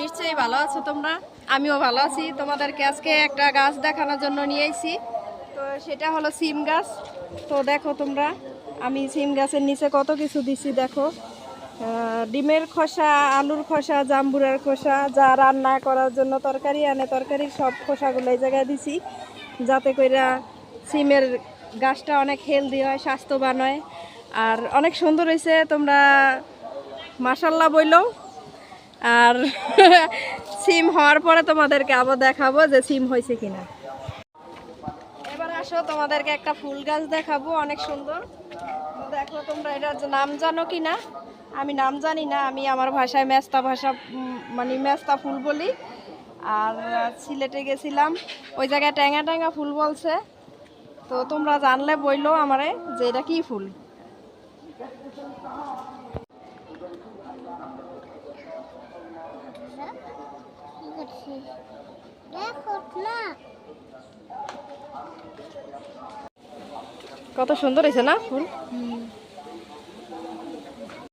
নিশ্চয়ই ভালো আছো তোমরা। আমিও ভালো আছি। তোমাদেরকে আজকে একটা গাছ দেখানোর জন্য নিয়ে এসেছি। তো সেটা হলো সিম গাছ। তো দেখো তোমরা, আমি সিম গাছের নিচে কত কিছু দিছি দেখো। ডিমের খোসা, আলুর খোসা, জাম্বুরার খোসা, যা রান্না করার জন্য তরকারি আনে তরকারির সব খোসাগুলো এই জায়গায় দিছি, যাতে করে সিমের গাছটা অনেক হেলদি হয়, স্বাস্থ্যবান হয় আর অনেক সুন্দর হয়েছে। তোমরা মাশাল্লাহ বইলো। আর সিম হওয়ার পরে তোমাদেরকে আবার দেখাবো যে সিম হয়েছে কিনা। এবার আসো, তোমাদেরকে একটা ফুল গাছ দেখাবো, অনেক সুন্দর। দেখো তোমরা, এটার নাম জানো কি না? আমি নাম জানি না, আমি আমার ভাষায় মেস্তা ভাষা মানে মেস্তা ফুল বলি। আর সিলেটে গেছিলাম, ওই জায়গায় ট্যাঙা ট্যাঙা ফুল বলছে। তো তোমরা জানলে বইলো আমারে যে এটা কি ফুল। কত সুন্দর হয়েছে না ফুল?